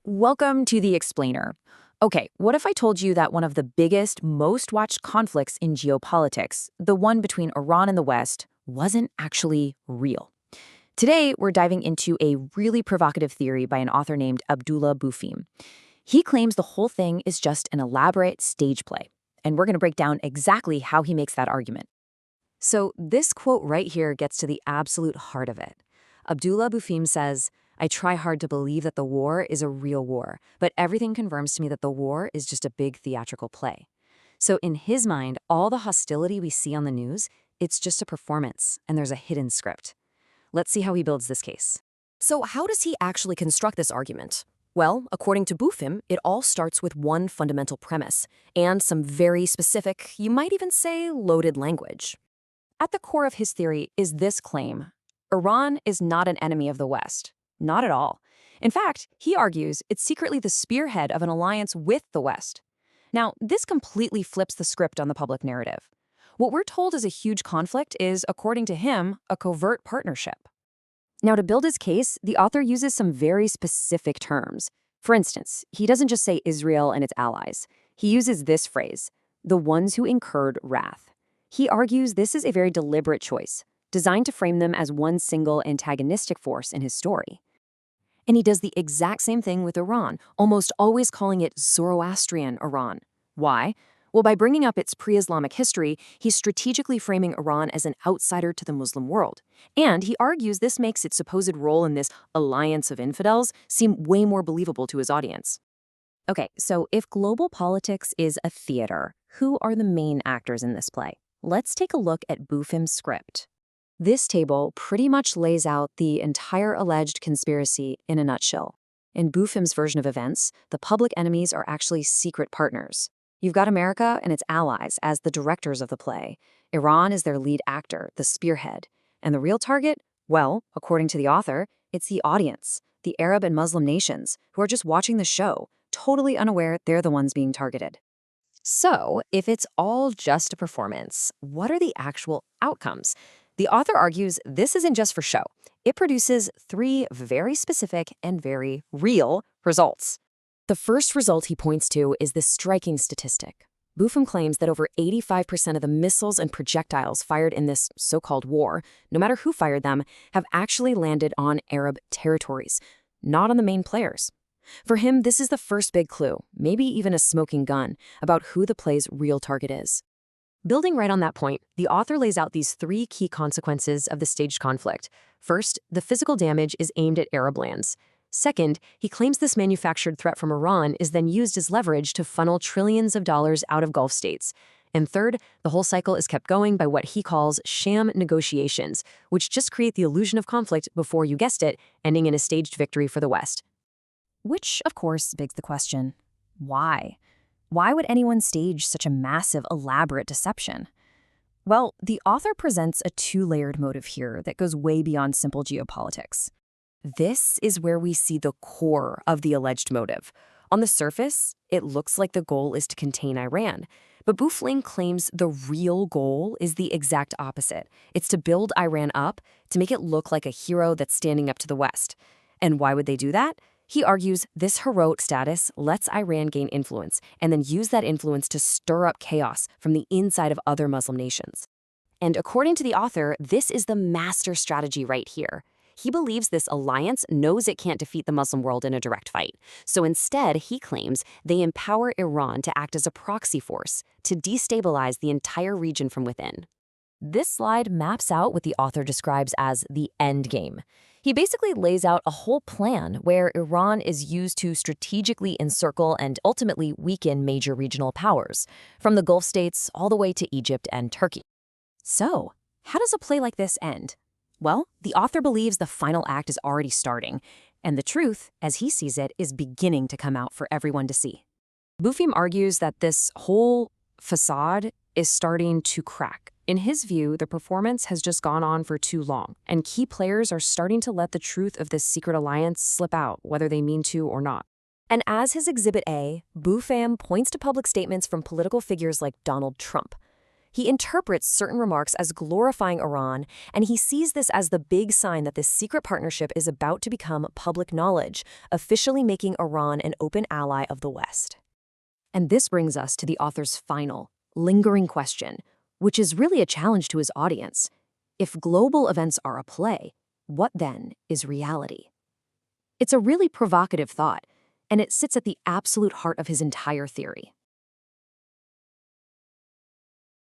Welcome to The Explainer. Okay, what if I told you that one of the biggest, most watched conflicts in geopolitics, the one between Iran and the West, wasn't actually real? Today, we're diving into a really provocative theory by an author named Abdullah Boufim. He claims the whole thing is just an elaborate stage play, and we're going to break down exactly how he makes that argument. So, this quote right here gets to the absolute heart of it. Abdullah Boufim says, I try hard to believe that the war is a real war, but everything confirms to me that the war is just a big theatrical play. So in his mind, all the hostility we see on the news, it's just a performance, and there's a hidden script. Let's see how he builds this case. So how does he actually construct this argument? Well, according to Boufim, it all starts with one fundamental premise, and some very specific, you might even say loaded language. At the core of his theory is this claim: Iran is not an enemy of the West. Not at all. In fact, he argues it's secretly the spearhead of an alliance with the West. Now, this completely flips the script on the public narrative. What we're told is a huge conflict is, according to him, a covert partnership. Now, to build his case, the author uses some very specific terms. For instance, he doesn't just say Israel and its allies. He uses this phrase, the ones who incurred wrath. He argues this is a very deliberate choice, designed to frame them as one single antagonistic force in his story. And he does the exact same thing with Iran, almost always calling it Zoroastrian Iran. Why? Well, by bringing up its pre-Islamic history, he's strategically framing Iran as an outsider to the Muslim world. And he argues this makes its supposed role in this alliance of infidels seem way more believable to his audience. Okay, so if global politics is a theater, who are the main actors in this play? Let's take a look at Boufim's script. This table pretty much lays out the entire alleged conspiracy in a nutshell. In Boufim's version of events, the public enemies are actually secret partners. You've got America and its allies as the directors of the play. Iran is their lead actor, the spearhead. And the real target? Well, according to the author, it's the audience, the Arab and Muslim nations, who are just watching the show, totally unaware they're the ones being targeted. So, if it's all just a performance, what are the actual outcomes? The author argues this isn't just for show. It produces three very specific and very real results. The first result he points to is this striking statistic. Boufim claims that over 85% of the missiles and projectiles fired in this so-called war, no matter who fired them, have actually landed on Arab territories, not on the main players. For him, this is the first big clue, maybe even a smoking gun, about who the play's real target is. Building right on that point, the author lays out these three key consequences of the staged conflict. First, the physical damage is aimed at Arab lands. Second, he claims this manufactured threat from Iran is then used as leverage to funnel trillions of dollars out of Gulf states. And third, the whole cycle is kept going by what he calls sham negotiations, which just create the illusion of conflict before, you guessed it, ending in a staged victory for the West. Which, of course, begs the question, why? Why would anyone stage such a massive, elaborate deception? Well, the author presents a two-layered motive here that goes way beyond simple geopolitics. This is where we see the core of the alleged motive. On the surface, it looks like the goal is to contain Iran. But Boufim claims the real goal is the exact opposite. It's to build Iran up, to make it look like a hero that's standing up to the West. And why would they do that? He argues this heroic status lets Iran gain influence and then use that influence to stir up chaos from the inside of other Muslim nations. And according to the author, this is the master strategy right here. He believes this alliance knows it can't defeat the Muslim world in a direct fight. So instead, he claims they empower Iran to act as a proxy force to destabilize the entire region from within. This slide maps out what the author describes as the end game. He basically lays out a whole plan where Iran is used to strategically encircle and ultimately weaken major regional powers, from the Gulf states all the way to Egypt and Turkey. So, how does a play like this end? Well, the author believes the final act is already starting, and the truth, as he sees it, is beginning to come out for everyone to see. Boufim argues that this whole facade is starting to crack. In his view, the performance has just gone on for too long, and key players are starting to let the truth of this secret alliance slip out, whether they mean to or not. And as his Exhibit A, Boufim points to public statements from political figures like Donald Trump. He interprets certain remarks as glorifying Iran, and he sees this as the big sign that this secret partnership is about to become public knowledge, officially making Iran an open ally of the West. And this brings us to the author's final, lingering question, which is really a challenge to his audience. If global events are a play, what then is reality? It's a really provocative thought, and it sits at the absolute heart of his entire theory.